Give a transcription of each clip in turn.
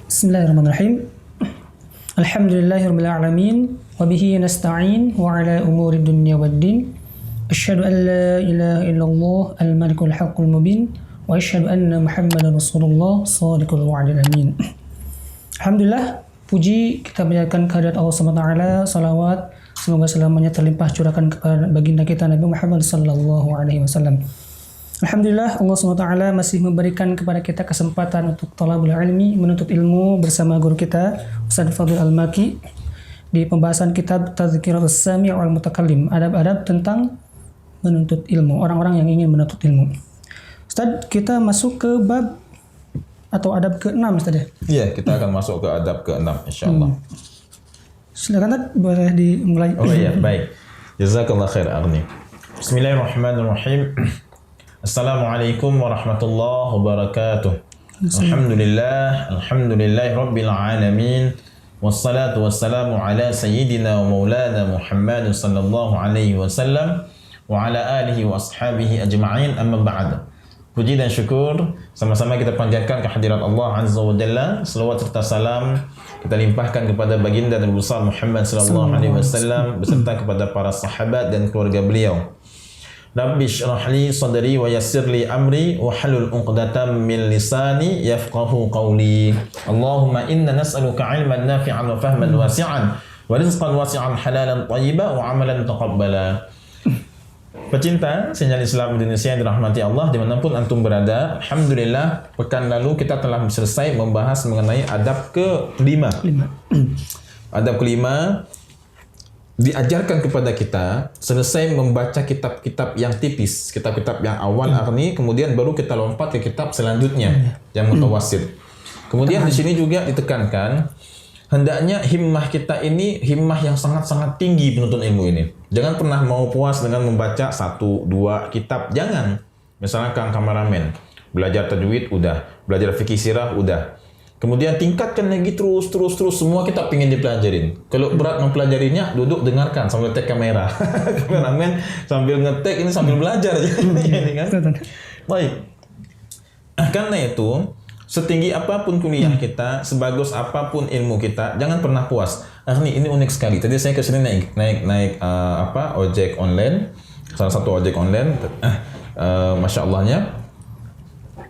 Bismillahirrahmanirrahim. Alhamdulillahirabbil alamin wa bihi nasta'in wa ala umuri dunya waddin. Asyhadu an la ilaha illallah al-malikul haqqul mubin wa asyhadu anna Muhammadar Rasulullah shadiqul wa'dil amin. Alhamdulillah, puji kita panjatkan kehadirat Allah Subhanahu wa taala, salawat semoga selamanya terlimpah curahkan kepada baginda kita Nabi Muhammad sallallahu alaihi wasallam. Alhamdulillah, Allah SWT masih memberikan kepada kita kesempatan untuk talabul ilmi, menuntut ilmu bersama guru kita Ustaz Fadil Al-Maki di pembahasan kitab Tadhkiratus Sami' wal Mutakallim, adab-adab tentang menuntut ilmu, orang-orang yang ingin menuntut ilmu. Ustaz, kita masuk ke bab atau adab ke-6 Ustaz ya? Iya, kita akan masuk ke adab ke-6 insyaallah. Silakan Ustaz, boleh dimulai. Oh iya, baik. Jazakallah khair Agni. Bismillahirrahmanirrahim. Assalamualaikum warahmatullahi wabarakatuh. Alhamdulillah rabbil alamin. Wassalatu wassalamu ala sayyidina wa maulana Muhammad sallallahu alaihi wasallam wa ala alihi wa ashabihi ajma'in, amma ba'd. Puji dan syukur sama-sama kita panjatkan kehadirat Allah Azza wa Jalla. Selawat serta salam kita limpahkan kepada baginda Nabi besar Muhammad sallallahu alaihi wasallam beserta kepada para sahabat dan keluarga beliau. Rabbi shrah li sadri wa yassir li amri wa halul 'uqdatam min lisani yafqahu qawli. Allahumma inna nas'aluka 'ilman nafi'an wa fahman wasi'an wa rizqan wasi'an halalan thayyiban wa 'amalan taqabbala. Pecinta sinyal Islam Indonesia yang dirahmati Allah dimanapun antum berada, alhamdulillah pekan lalu kita telah selesai membahas mengenai adab ke-5. Adab ke-5 diajarkan kepada kita selesai membaca kitab-kitab yang tipis, kitab-kitab yang awal Agni, kemudian baru kita lompat ke kitab selanjutnya yang mutawassit. Kemudian di sini juga ditekankan hendaknya himmah kita ini himmah yang sangat-sangat tinggi penuntut ilmu ini. Jangan pernah mau puas dengan membaca 1-2 kitab, jangan. Misalnya kang kameramen, belajar tajwid udah, belajar fikih sirah udah. Kemudian tingkatkan lagi terus semua kita pengen dipelajarin. Kalau berat mempelajarinya, duduk dengarkan sambil tek kamera. Kameramen sambil ngetek ini sambil belajar aja. Ini kan? Baik. Karena itu, setinggi apapun kuliah kita, sebagus apapun ilmu kita, jangan pernah puas. Ini unik sekali. Tadi saya kesini naik ojek online, salah satu ojek online. Masya Allahnya,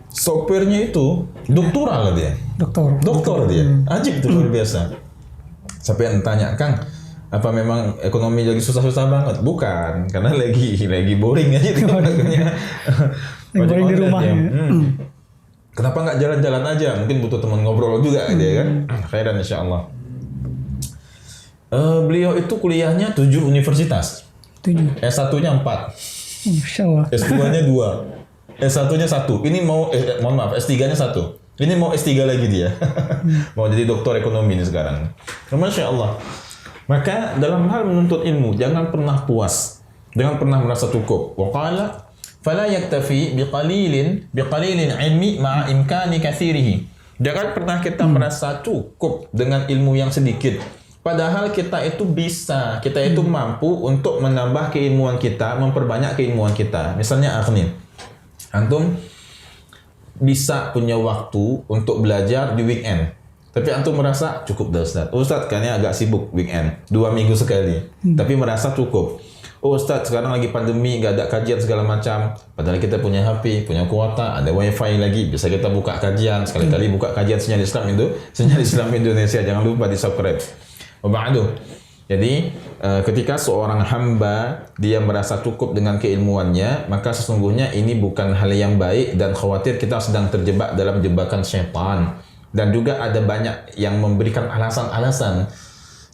sopirnya itu doktoral dia. Doktor dia. Ajib itu luar biasa. Sampai yang tanya, Kang, apa memang ekonomi lagi susah-susah banget? Bukan, karena lagi boring aja. Boring di rumah. Kenapa nggak jalan-jalan aja? Mungkin butuh teman ngobrol juga dia kan. Khairan insyaallah. Beliau itu kuliahnya 7 universitas. 7. S1-nya 4. Insyaallah. S2-nya 2. S1-nya 1. Ini mau mohon maaf, S3-nya 1. Ini mau S3 lagi dia. Mau jadi doktor ekonomi ini sekarang. Masya Allah. Maka dalam hal menuntut ilmu, jangan pernah puas. Jangan pernah merasa cukup. Wa qala fala yaktafi biqalilin ilmi ma'a imkani katsirihi. Jangan pernah kita merasa cukup dengan ilmu yang sedikit. Padahal kita itu bisa, kita itu mampu untuk menambah keilmuan kita, memperbanyak keilmuan kita. Misalnya antum bisa punya waktu untuk belajar di weekend. Tapi antum merasa cukup dah Ustaz kayaknya agak sibuk weekend, 2 minggu sekali. Tapi merasa cukup. Ustaz sekarang lagi pandemi, nggak ada kajian segala macam. Padahal kita punya HP, punya kuota, ada wifi lagi, bisa kita buka kajian. Sekali-kali buka kajian Sinyal Islam Indonesia. Jangan lupa di subscribe. Jadi ketika seorang hamba dia merasa cukup dengan keilmuannya, maka sesungguhnya ini bukan hal yang baik dan khawatir kita sedang terjebak dalam jebakan syaitan. Dan juga ada banyak yang memberikan alasan-alasan.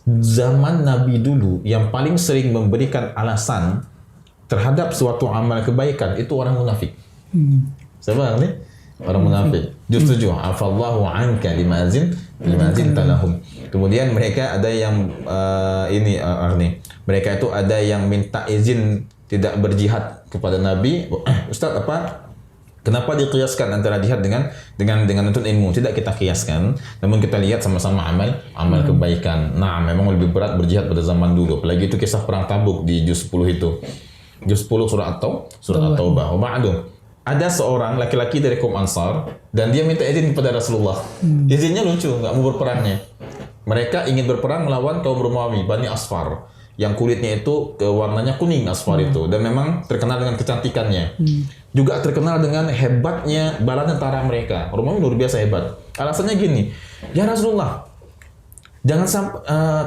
Zaman Nabi dulu yang paling sering memberikan alasan terhadap suatu amal kebaikan itu orang munafik. Siapa nih? Orang munafik. Justru afallahu anka limazin talahum. Kemudian mereka ada yang mereka itu ada yang minta izin tidak berjihad kepada Nabi. Ustaz kenapa dikiaskan antara jihad dengan menuntut ilmu? Tidak kita kiaskan, namun kita lihat sama-sama amal kebaikan. Nah, memang lebih berat berjihad pada zaman dulu. Apalagi itu kisah perang Tabuk di juz 10 itu. Juz 10 surah At-Taubah. ada seorang laki-laki dari kaum Ansar dan dia minta izin kepada Rasulullah. Izinnya lucu, nggak mau berperangnya. Mereka ingin berperang melawan kaum Romawi, Bani Asfar, yang kulitnya itu warnanya kuning asfar itu, dan memang terkenal dengan kecantikannya. Juga terkenal dengan hebatnya bala tentara mereka. Romawi luar biasa hebat. Alasannya gini, ya Rasulullah,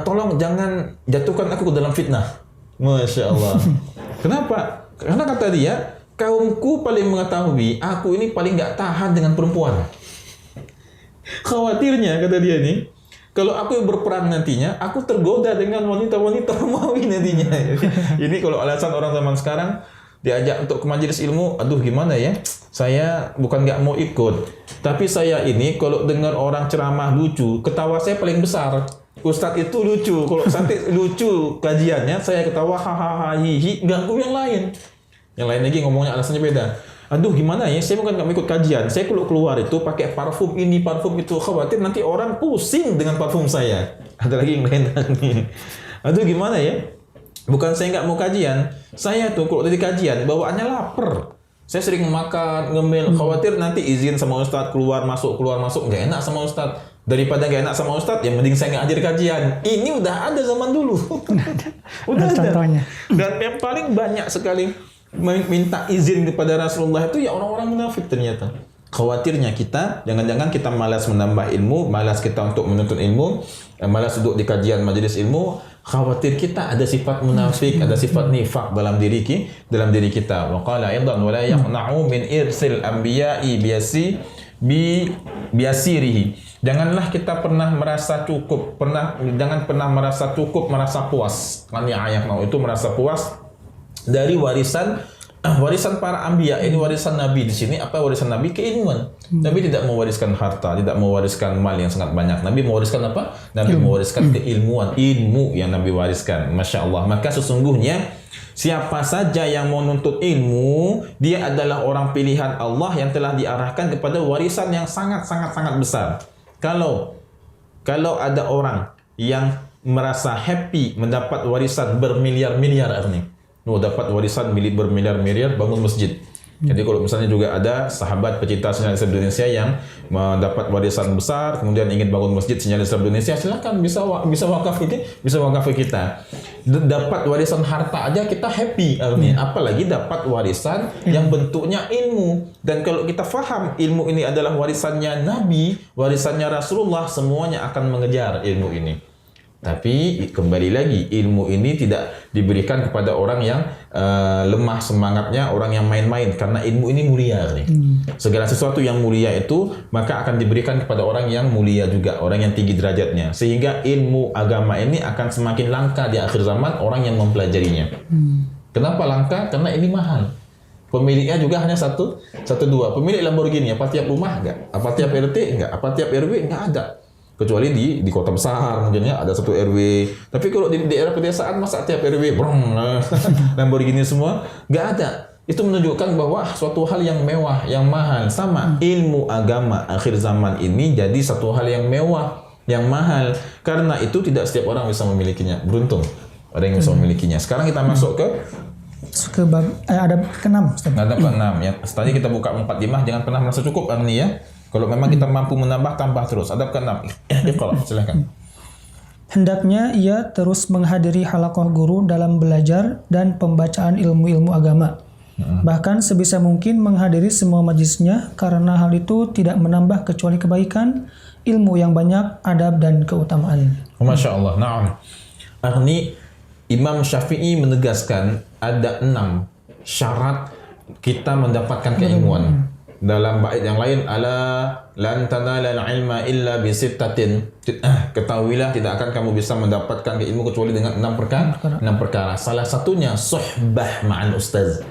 tolong jangan jatuhkan aku ke dalam fitnah. Masya Allah. Kenapa? Karena kata dia, kaumku paling mengetahui, aku ini paling nggak tahan dengan perempuan. Khawatirnya, kata dia nih, kalau aku berperang nantinya, aku tergoda dengan wanita-wanita Romawi nantinya. Ini kalau alasan orang zaman sekarang, diajak untuk ke majelis ilmu, aduh gimana ya, saya bukan nggak mau ikut, tapi saya ini kalau dengar orang ceramah lucu, ketawa saya paling besar. Ustadz itu lucu, kalau sampai lucu kajiannya, saya ketawa hahaha hihi, ganggu yang lain. Yang lain lagi ngomongnya alasannya beda. Aduh gimana ya, saya bukan nggak mau ikut kajian, saya kalau keluar itu pakai parfum ini, parfum itu, khawatir nanti orang pusing dengan parfum saya. Ada lagi yang lain lagi. Aduh gimana ya, bukan saya nggak mau kajian, saya tuh kalau dari kajian bawaannya lapar. Saya sering makan, ngemil, khawatir nanti izin sama Ustadz, keluar masuk, nggak enak sama Ustadz. Daripada nggak enak sama Ustadz, yang mending saya nggak hadir kajian. Ini udah ada zaman dulu. Udah ada. Contohnya. Dan yang paling banyak sekali minta izin kepada Rasulullah itu ya orang-orang munafik ternyata. Khawatirnya kita, jangan-jangan kita malas menambah ilmu, malas kita untuk menuntut ilmu, malas duduk di kajian majelis ilmu, khawatir kita ada sifat munafik, ada sifat nifaq dalam diri kita. Wa qala aidan wa la yaqna'u min irsil anbiya'i biasirihi. Janganlah kita pernah merasa cukup, jangan pernah merasa cukup, merasa puas. Kan ya ayat itu merasa puas dari warisan para anbiya. Ini warisan Nabi di sini. Apa warisan Nabi? Keilmuan. Nabi tidak mewariskan harta, tidak mewariskan mal yang sangat banyak. Nabi mewariskan apa? Nabi mewariskan keilmuan, ilmu yang Nabi wariskan. Masya Allah. Maka sesungguhnya siapa saja yang mau nuntut ilmu, dia adalah orang pilihan Allah yang telah diarahkan kepada warisan yang sangat besar. Kalau ada orang yang merasa happy mendapat warisan bermiliar-miliar dapat warisan milik bermiliar-miliar, bangun masjid. Jadi kalau misalnya juga ada sahabat pecinta sinyal Islam Indonesia yang mendapat warisan besar, kemudian ingin bangun masjid sinyal Islam Indonesia, silakan bisa wakaf ke kita. Dapat warisan harta aja kita happy artinya, apalagi dapat warisan yang bentuknya ilmu. Dan kalau kita faham ilmu ini adalah warisannya Nabi, warisannya Rasulullah, semuanya akan mengejar ilmu ini. Tapi kembali lagi, ilmu ini tidak diberikan kepada orang yang lemah semangatnya, orang yang main-main, karena ilmu ini mulia nih. Segala sesuatu yang mulia itu maka akan diberikan kepada orang yang mulia juga, orang yang tinggi derajatnya. Sehingga ilmu agama ini akan semakin langka di akhir zaman orang yang mempelajarinya. Kenapa langka? Karena ini mahal. Pemiliknya juga hanya satu dua. Pemilik Lamborghini, apa tiap rumah enggak? Apa tiap RT enggak? Apa tiap RW enggak ada. Kecuali di kota besar mungkin ya ada satu RW. Tapi kalau di daerah pedesaan masa tiap RW Lamborghini semua nggak ada. Itu menunjukkan bahwa suatu hal yang mewah, yang mahal. Sama ilmu agama akhir zaman ini jadi satu hal yang mewah, yang mahal. Karena itu tidak setiap orang bisa memilikinya. Beruntung ada yang bisa memilikinya. Sekarang kita masuk ke bab adab ke-6. Adab ke-6 ya. Tadi kita buka muqaddimah, jangan pernah merasa cukup ini ya. Kalau memang kita mampu menambah, tambah terus. Adab ke-6. Silakan. Hendaknya ia terus menghadiri halaqah guru dalam belajar dan pembacaan ilmu-ilmu agama. Bahkan sebisa mungkin menghadiri semua majlisnya, karena hal itu tidak menambah kecuali kebaikan, ilmu yang banyak, adab dan keutamaan. Masya Allah. Naam. Ini Imam Syafi'i menegaskan ada 6 syarat kita mendapatkan keilmuan. Dalam bait yang lain, ala lan tanalal ilma illa bi sittatin. Ketahuilah tidak akan kamu bisa mendapatkan ilmu kecuali dengan 6 perkara. Salah satunya suhbah ma'al ustaz.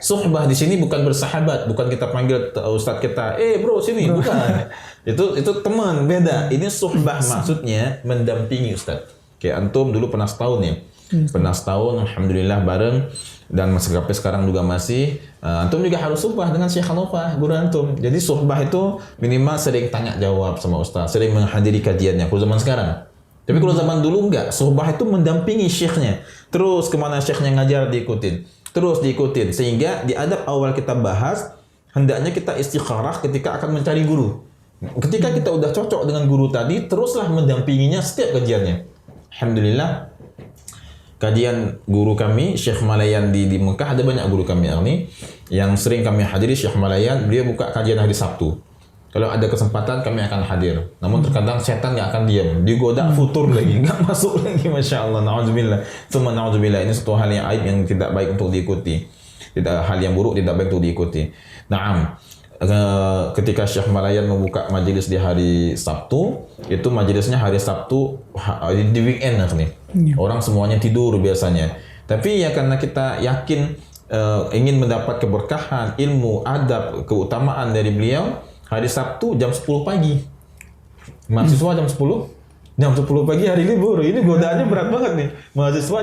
Suhbah di sini bukan bersahabat, bukan kita panggil ustaz kita, bro sini, bukan. Itu teman, beda. Ini suhbah maksudnya mendampingi ustaz. Kayak antum dulu pernah setahun ya. Pernah setahun, alhamdulillah bareng, dan sampai sekarang juga masih. Antum juga harus suhbah dengan Syekh Hanofah, guru antum. Jadi suhbah itu minimal sering tanya jawab sama ustaz, sering menghadiri kajiannya. Kalau zaman sekarang, tapi kalau zaman dulu enggak. Suhbah itu mendampingi syekhnya. Terus kemana syekhnya ngajar diikutin, terus diikutin. Sehingga di adab awal kita bahas hendaknya kita istikharah ketika akan mencari guru. Ketika kita udah cocok dengan guru tadi, teruslah mendampinginya setiap kajiannya. Alhamdulillah, kajian guru kami Syekh Malayan di Mekah, ada banyak guru kami ini yang sering kami hadiri. Syekh Malayan, beliau buka kajian hari Sabtu. Kalau ada kesempatan kami akan hadir. Namun terkadang setan nggak akan diam, digoda futur lagi, nggak masuk lagi. Masya Allah, na'udzubillah. Semua na'udzubillah, ini satu hal yang aib yang tidak baik untuk diikuti. Tidak, hal yang buruk tidak baik untuk diikuti. Naam. Ketika Syekh Malayan membuka majelis di hari Sabtu, itu majelisnya hari Sabtu di weekend nih. Orang semuanya tidur biasanya. Tapi ya karena kita yakin ingin mendapat keberkahan, ilmu, adab, keutamaan dari beliau, hari Sabtu jam 10 pagi. Mahasiswa jam 10 pagi hari libur. Ini godaannya berat banget nih. Mahasiswa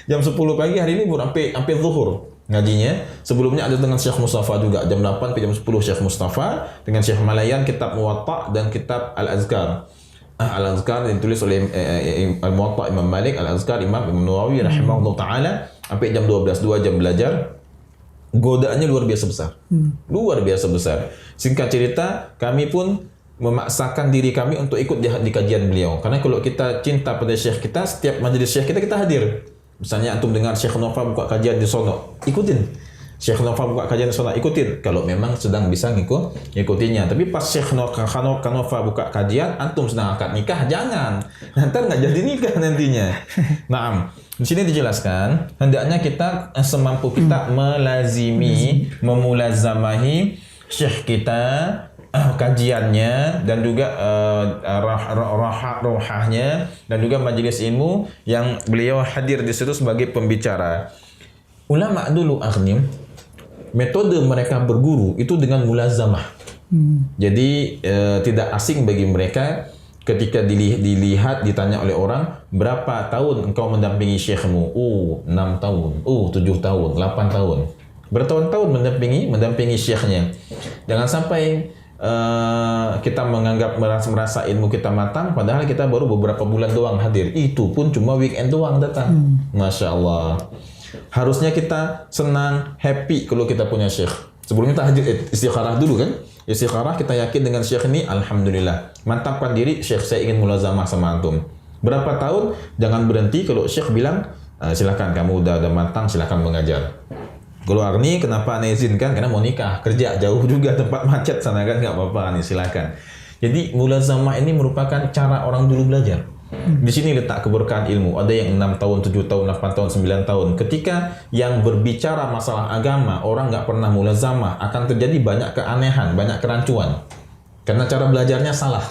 jam 10 pagi hari libur sampai zuhur ngajinya. Sebelumnya ada dengan Syekh Mustafa juga jam 8 sampai jam 10 Syekh Mustafa dengan Syekh Malayan, kitab Muwatta dan kitab Al-Azkar. Al-Azkar ditulis oleh Al-Muwatta Imam Malik, Al-Azkar Imam Nawawi rahimahullah taala, sampai jam 12, 2 jam belajar. Godaannya luar biasa besar. Luar biasa besar. Singkat cerita, kami pun memaksakan diri kami untuk ikut di kajian beliau. Karena kalau kita cinta pada syekh kita, setiap majelis syekh kita hadir. Misalnya antum dengar Syekh Nova buka kajian di sono, ikutin. Syekh Nova buka kajian di sono, ikutin. Kalau memang sedang bisa ngikutinya. Tapi pas Syekh Nova buka kajian, antum sedang akad nikah, jangan. Nanti nggak jadi nikah nantinya. Naam. Di sini dijelaskan, hendaknya kita semampu kita melazimi, memulazamahi syekh kita, kajiannya, dan juga rohahnya, dan juga majelis ilmu yang beliau hadir di situ sebagai pembicara. Ulama dulu akhnim, metode mereka berguru itu dengan mulazamah. Jadi tidak asing bagi mereka ketika ditanya oleh orang, berapa tahun engkau mendampingi syekhmu? 6 tahun, 7 tahun, 8 tahun. Bertahun-tahun mendampingi syekhnya. Jangan sampai kita menganggap merasa ilmu kita matang, padahal kita baru beberapa bulan doang hadir. Itu pun cuma weekend doang datang. Masya Allah. Harusnya kita senang, happy kalau kita punya syekh. Sebelumnya kita istikharah dulu kan? Istikharah, kita yakin dengan syekh ini, alhamdulillah. Mantapkan diri, syekh saya ingin mulazamah sama antum. Berapa tahun? Jangan berhenti kalau syekh bilang, silakan kamu udah matang, silakan mengajar. Kalau Arni, kenapa Anda izinkan? Karena mau nikah, kerja jauh juga, tempat macet sana kan, nggak apa-apa nih, silakan. Jadi mulazamah ini merupakan cara orang dulu belajar. Di sini letak keberkahan ilmu. Ada yang 6 tahun, 7 tahun, 8 tahun, 9 tahun. Ketika yang berbicara masalah agama, orang nggak pernah mulazamah, akan terjadi banyak keanehan, banyak kerancuan. Karena cara belajarnya salah.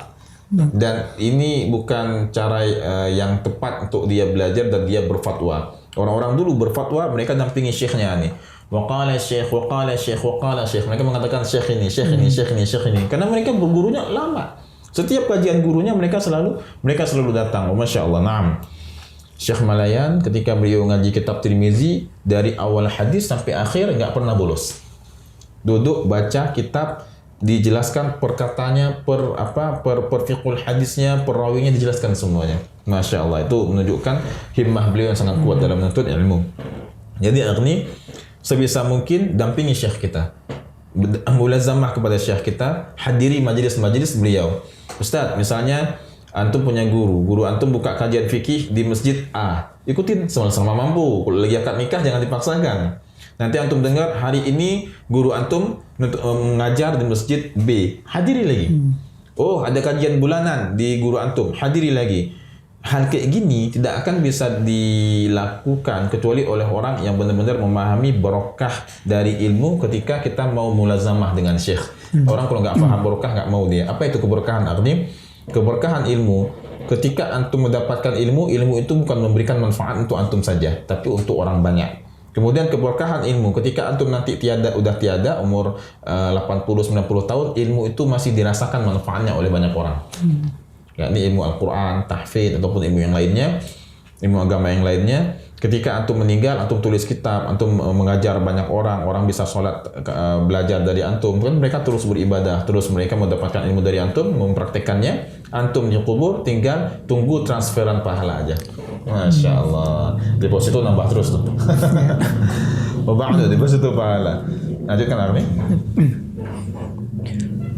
Dan ini bukan cara yang tepat untuk dia belajar dan dia berfatwa. Orang-orang dulu berfatwa, mereka dampingi syekhnya nih. Waqala syekh, waqala syekh, waqala syekh. Mereka mengatakan syekh ini, syekh ini, syekh ini, syekh ini. Karena mereka bergurunya lama. Setiap kajian gurunya mereka selalu datang. Masya Allah. Naam. Syekh Malayan ketika beliau ngaji kitab Tirmizi dari awal hadis sampai akhir nggak pernah bolos. Duduk baca kitab, dijelaskan perkataannya, per fiqhul hadisnya, perawinya dijelaskan semuanya. Masya Allah. Itu menunjukkan himmah beliau yang sangat kuat dalam menuntut ilmu. Jadi ini sebisa mungkin dampingi syekh kita, mulazamah kepada syekh kita, hadiri majelis-majelis beliau. Ustaz, misalnya antum punya guru antum buka kajian fikih di masjid A, ikutin selama mampu. Kalau lagi akad nikah jangan dipaksakan. Nanti antum dengar hari ini guru antum mengajar di masjid B, hadiri lagi. Oh, ada kajian bulanan di guru antum, hadiri lagi. Hal kayak gini tidak akan bisa dilakukan kecuali oleh orang yang benar-benar memahami barokah dari ilmu ketika kita mau mulazamah dengan syekh. Orang kalau nggak paham barokah nggak mau dia. Apa itu keberkahan? Artinya keberkahan ilmu. Ketika antum mendapatkan ilmu itu bukan memberikan manfaat untuk antum saja, tapi untuk orang banyak. Kemudian keberkahan ilmu, ketika antum nanti udah tiada, umur 80-90 tahun, ilmu itu masih dirasakan manfaatnya oleh banyak orang. Yakni ilmu Al-Quran, tahfidz, ataupun ilmu yang lainnya, ilmu agama yang lainnya. Ketika antum meninggal, antum tulis kitab, antum mengajar banyak orang bisa sholat, belajar dari antum, kan mereka terus beribadah, terus mereka mendapatkan ilmu dari antum, mempraktekannya. Antum di kubur tinggal tunggu transferan pahala aja. Masya Allah, deposito nambah terus tuh. Deposito pahala. Lanjutkan Armi.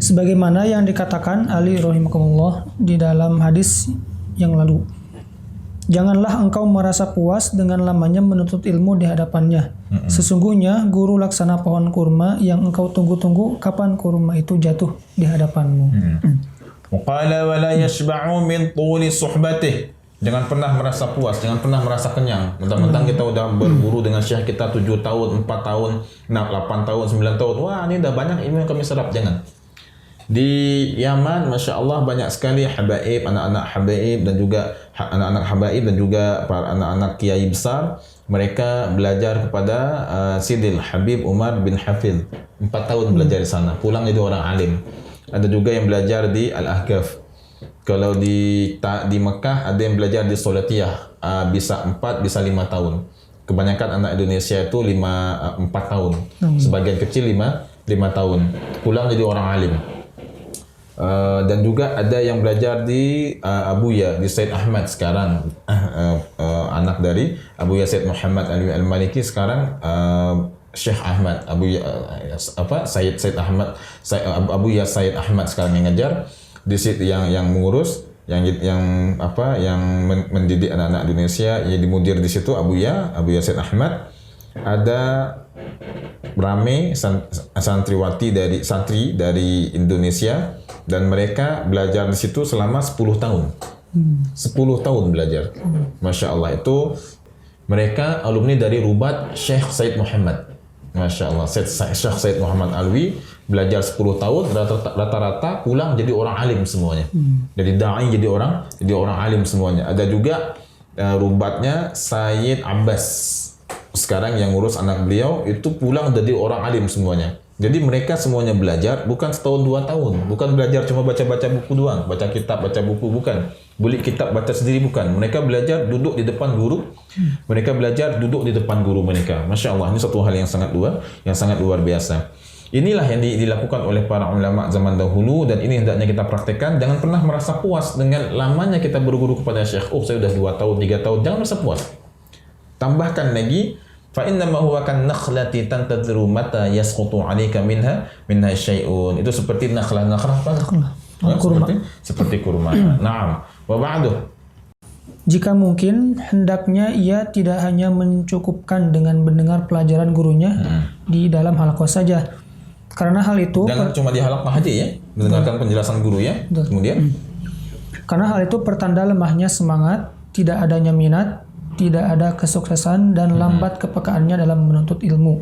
Sebagaimana yang dikatakan Ali rahimahullah di dalam hadis yang lalu. Janganlah engkau merasa puas dengan lamanya menuntut ilmu di hadapannya. Sesungguhnya guru laksana pohon kurma yang engkau tunggu-tunggu kapan kurma itu jatuh di hadapanmu. Qala wa la yashba'u min tuli suhbatih. Jangan pernah merasa puas, jangan pernah merasa kenyang. Mentang-mentang kita udah berguru dengan syekh kita 7 tahun, 4 tahun, 8 tahun, 9 tahun. Wah, ini udah banyak ilmu yang kami serap. Jangan. Di Yaman, Masya Allah banyak sekali habaib, anak-anak habaib dan juga anak-anak habaib dan juga para anak-anak kiai besar. Mereka belajar kepada Sidil Habib Umar bin Hafidh. 4 tahun belajar di sana. Pulang jadi orang alim. Ada juga yang belajar di Al-Ahqaf. Kalau di Mekah ada yang belajar di Solatiyah. Bisa 4, bisa 5 tahun. Kebanyakan anak Indonesia itu 4 tahun. Sebagian kecil 5 tahun. Pulang jadi orang alim. Dan juga ada yang belajar di Abuya, di Said Ahmad sekarang, anak dari Abuya Said Muhammad Alwi Al-Maliki sekarang Syekh Ahmad Abuya Said Ahmad Abuya Said Ahmad sekarang yang ngajar di situ, yang mengurus yang mendidik anak-anak Indonesia, yang dimudir di situ Abuya Said Ahmad. Ada rame santri dari Indonesia dan mereka belajar di situ selama 10 tahun. 10 tahun belajar. Masya Allah, itu mereka alumni dari Rubat Syekh Said Muhammad. Masya Allah, Syekh Said Muhammad Alwi belajar 10 tahun, rata-rata pulang jadi orang alim semuanya. Jadi da'i jadi orang alim semuanya. Ada juga Rubatnya Sayyid Abbas. Sekarang yang ngurus anak beliau itu pulang jadi orang alim semuanya. Jadi mereka semuanya belajar bukan setahun 2 tahun, bukan belajar cuma baca-baca buku doang, baca kitab, baca buku, bukan. Beli kitab baca sendiri, bukan. Mereka belajar duduk di depan guru. Mereka belajar duduk di depan guru mereka. Masya Allah, ini satu hal yang sangat luar biasa. Inilah yang dilakukan oleh para ulama zaman dahulu dan ini hendaknya kita praktekkan. Jangan pernah merasa puas dengan lamanya kita berguru kepada syekh. Oh, saya sudah 2 tahun, 3 tahun. Jangan merasa puas. Tambahkan lagi, fa innama huwa kan nakhlati tantadhiru mata yasqutu 'alaika minha syai'un. Itu seperti nakhlah apa? Kurma. Seperti kurma. Naam. Wa ba'du. Jika mungkin, hendaknya ia tidak hanya mencukupkan dengan mendengar pelajaran gurunya di dalam halaqah saja. Karena hal itu jangan cuma di halaqah aja ya, mendengarkan penjelasan guru ya. Kemudian karena hal itu pertanda lemahnya semangat, tidak adanya minat, tidak ada kesuksesan dan lambat kepekaannya dalam menuntut ilmu.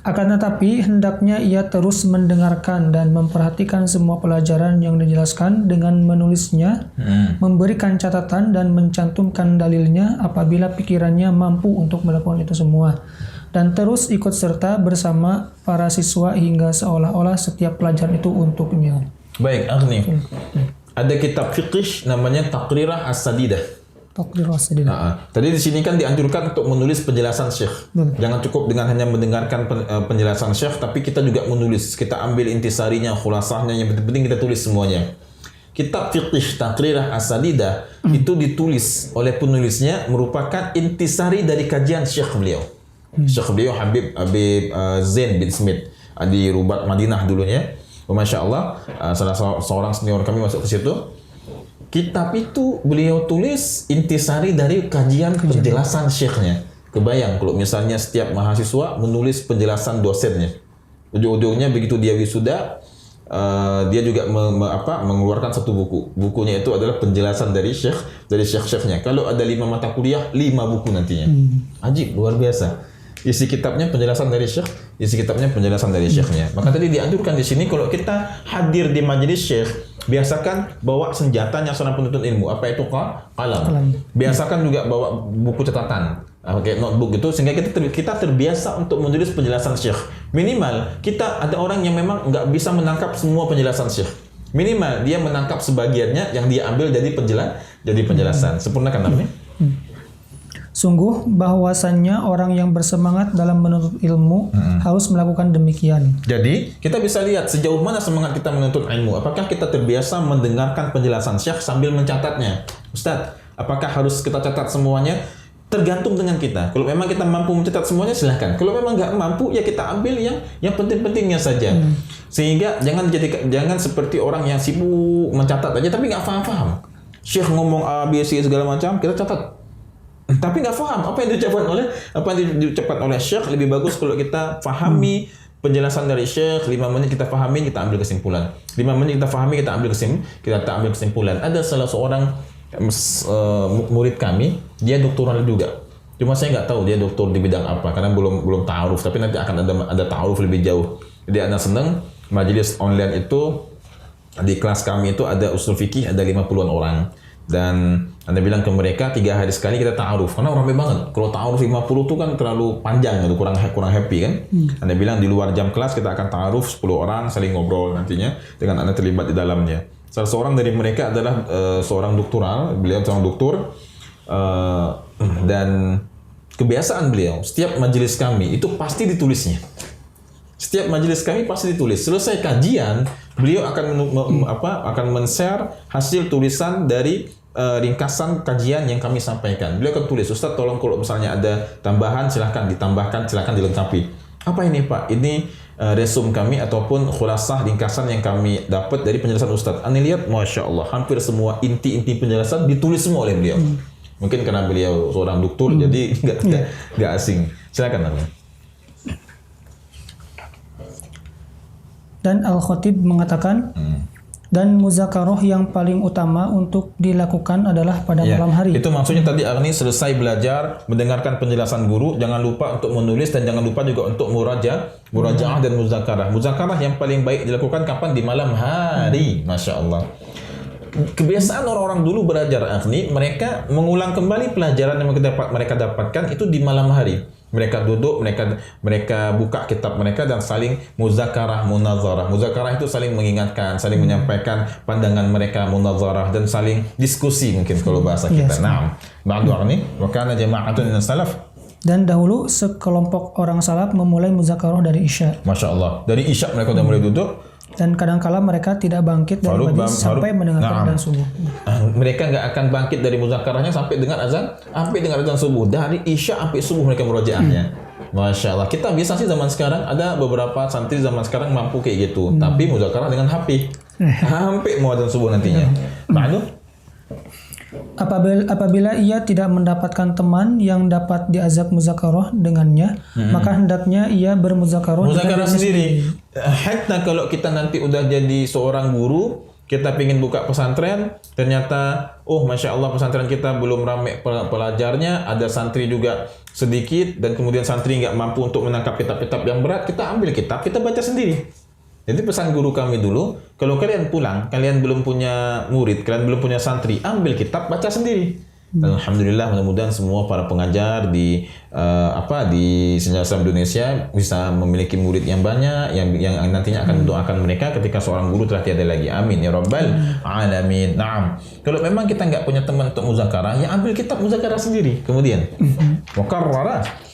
Akan tetapi, hendaknya ia terus mendengarkan dan memperhatikan semua pelajaran yang dijelaskan dengan menulisnya, memberikan catatan dan mencantumkan dalilnya apabila pikirannya mampu untuk melakukan itu semua. Dan terus ikut serta bersama para siswa hingga seolah-olah setiap pelajaran itu untuknya. Baik, Agni. Ada kitab fiqh namanya Taqrirah As-Sadidah. Tadi di sini kan dianjurkan untuk menulis penjelasan syekh. Jangan cukup dengan hanya mendengarkan penjelasan syekh, tapi kita juga menulis. Kita ambil intisarinya, khulasahnya, yang penting kita tulis semuanya. Kitab fiqh Taqrirah As-Sadidah itu ditulis oleh penulisnya merupakan intisari dari kajian syekh beliau. Syekh beliau Habib Zain bin Smith di Rubat Madinah dulunya. Masya Allah, salah seorang senior kami masuk ke situ. Kitab itu beliau tulis intisari dari kajian penjelasan syekhnya. Kebayang kalau misalnya setiap mahasiswa menulis penjelasan dosennya. Ujung-ujungnya begitu dia wisuda, dia juga mengeluarkan satu buku. Bukunya itu adalah penjelasan dari syekh-syekhnya. Kalau ada 5 mata kuliah, 5 buku nantinya. Ajib, luar biasa. Isi kitabnya penjelasan dari syekh, isi kitabnya penjelasan dari syekhnya. Maka tadi dianjurkan di sini kalau kita hadir di majelis syekh, biasakan bawa senjatanya seorang penuntut ilmu. Apa itu? Qalam. Biasakan juga bawa buku catatan, kayak notebook gitu, sehingga kita terbiasa untuk menulis penjelasan syekh. Minimal kita ada orang yang memang nggak bisa menangkap semua penjelasan syekh. Minimal dia menangkap sebagiannya yang dia ambil jadi penjelasan. Sempurnakan namanya. Sungguh bahwasannya orang yang bersemangat dalam menuntut ilmu harus melakukan demikian. Jadi kita bisa lihat sejauh mana semangat kita menuntut ilmu. Apakah kita terbiasa mendengarkan penjelasan syekh sambil mencatatnya? Ustadz, apakah harus kita catat semuanya? Tergantung dengan kita. Kalau memang kita mampu mencatat semuanya silahkan. Kalau memang nggak mampu ya kita ambil yang penting-pentingnya saja. Sehingga jangan seperti orang yang sibuk mencatat aja tapi nggak paham. Syekh ngomong A, B, C segala macam kita catat. Tapi nggak paham apa yang diucapkan oleh Syekh. Lebih bagus kalau kita pahami penjelasan dari Syekh, 5 menit kita pahami, kita ambil kesimpulan. 5 menit kita pahami, kita ambil kesimpulan. Ada salah seorang murid kami, dia doktoral juga. Cuma saya nggak tahu dia doktor di bidang apa karena belum ta'aruf, tapi nanti akan ada ta'aruf lebih jauh. Jadi Anda senang majelis online itu di kelas kami itu ada usul fikih ada 50-an orang. Dan Anda bilang ke mereka 3 hari sekali kita ta'aruf karena ramai banget. Kalau ta'aruf 50 itu kan terlalu panjang gitu, kurang happy kan. Anda bilang di luar jam kelas kita akan ta'aruf 10 orang saling ngobrol nantinya dengan Anda terlibat di dalamnya. Salah seorang dari mereka adalah seorang doktoral, beliau seorang doktor dan kebiasaan beliau setiap majelis kami itu pasti ditulisnya. Setiap majelis kami pasti ditulis. Selesai kajian, beliau akan men-share hasil tulisan dari ringkasan kajian yang kami sampaikan. Beliau akan tulis, Ustaz tolong kalau misalnya ada tambahan silahkan ditambahkan, silahkan dilengkapi. Apa ini Pak? Ini resum kami ataupun khulasah ringkasan yang kami dapat dari penjelasan Ustaz. Anda lihat, Masya Allah, hampir semua inti-inti penjelasan ditulis semua oleh beliau. Mungkin karena beliau seorang doktor, jadi nggak asing. Silakan Anda. Dan Al-Khatib mengatakan, dan muzakarah yang paling utama untuk dilakukan adalah pada malam hari. Itu maksudnya tadi Agni selesai belajar, mendengarkan penjelasan guru, jangan lupa untuk menulis dan jangan lupa juga untuk murajaah dan muzakarah. Muzakarah yang paling baik dilakukan kapan? Di malam hari. Masya Allah. Kebiasaan orang-orang dulu belajar Agni, mereka mengulang kembali pelajaran yang mereka dapatkan itu di malam hari. Mereka duduk, mereka buka kitab mereka dan saling muzakarah, munazarah. Muzakarah itu saling mengingatkan, saling menyampaikan pandangan mereka, munazarah dan saling diskusi mungkin kalau bahasa kita. Naam. Ba'du Agni, wa kana jama'atun minas salaf. Dan dahulu sekelompok orang salaf memulai muzakarah dari Isya. Masya Allah. Dari Isya mereka sudah mulai duduk. Dan kadangkala mereka tidak bangkit dari majlis sampai mendengarkan azan subuh. Mereka nggak akan bangkit dari muzakarahnya sampai dengar azan subuh. Dari Isya sampai subuh mereka murojaahnya. Masya Allah. Kita biasa sih zaman sekarang ada beberapa santri zaman sekarang mampu kayak gitu. Tapi muzakarah dengan HP. Sampai mau azan subuh nantinya. Lalu apabila ia tidak mendapatkan teman yang dapat diajak muzakarah dengannya, maka hendaknya ia bermuzakarah sendiri. Hatta kalau kita nanti udah jadi seorang guru, kita ingin buka pesantren, ternyata Masya Allah pesantren kita belum ramai pelajarnya, ada santri juga sedikit, dan kemudian santri nggak mampu untuk menangkap kitab-kitab yang berat, kita ambil kitab, kita baca sendiri. Jadi pesan guru kami dulu, kalau kalian pulang, kalian belum punya murid, kalian belum punya santri, ambil kitab, baca sendiri. Dan alhamdulillah mudah-mudahan semua para pengajar di Sinjal Islam Indonesia bisa memiliki murid yang banyak, yang nantinya akan mendoakan mereka ketika seorang guru telah tiada lagi. Amin ya rabbal alamin. Naam. Kalau memang kita nggak punya teman untuk muzakarah, ya ambil kitab muzakarah sendiri. Kemudian mukarrarah.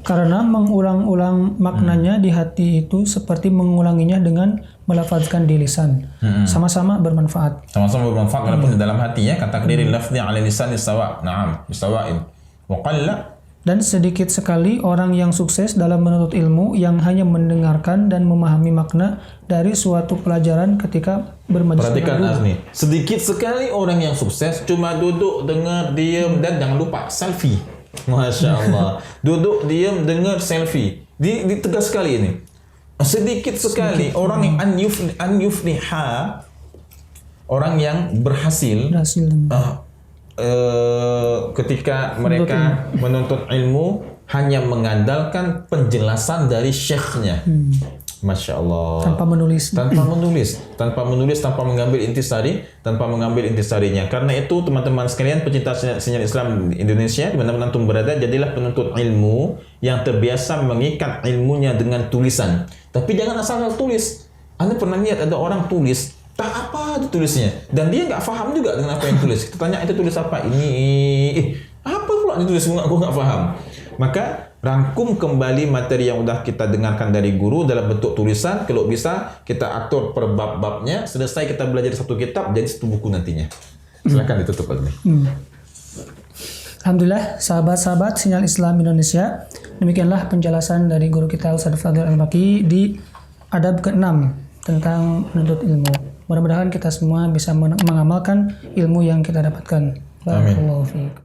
Karena mengulang-ulang maknanya di hati itu seperti mengulanginya dengan melafazkan di lisan. Sama-sama bermanfaat. Sama-sama bermanfaat walaupun di dalam hati ya. Kata diri lafzi ala lisan sawa. Naam, bisawa'in. Wa qalla. Dan sedikit sekali orang yang sukses dalam menuntut ilmu yang hanya mendengarkan dan memahami makna dari suatu pelajaran ketika bermajelis. Perhatikan Azmi. Sedikit sekali orang yang sukses cuma duduk, dengar, diam dan jangan lupa selfie. Masya Allah. Duduk, diam, dengar, selfie. Tegas sekali ini. Sedikit sekali orang yang an yufliha, orang yang berhasil ketika mereka menuntut ilmu hanya mengandalkan penjelasan dari syekhnya. Masya Allah. Tanpa menulis, tanpa mengambil intisarinya. Karena itu teman-teman sekalian pecinta sinyal Islam Indonesia, di mana antum berada, jadilah penuntut ilmu yang terbiasa mengikat ilmunya dengan tulisan. Tapi jangan asal tulis. Anda pernah lihat ada orang tulis, tak apa ditulisnya, dan dia nggak paham juga dengan apa yang tulis. Kita tanya itu tulis apa? Ini apa pula ditulis? Aku nggak paham. Maka rangkum kembali materi yang sudah kita dengarkan dari guru dalam bentuk tulisan. Kalau bisa kita atur per bab-babnya. Selesai kita belajar satu kitab jadi satu buku nantinya. Silakan ditutup Azmi. Alhamdulillah, sahabat-sahabat Sinyal Islam Indonesia, demikianlah penjelasan dari guru kita Ustaz Fadil Al-Maki di adab ke-6 tentang menuntut ilmu. Mudah-mudahan kita semua bisa mengamalkan ilmu yang kita dapatkan. Barakallahu fiik.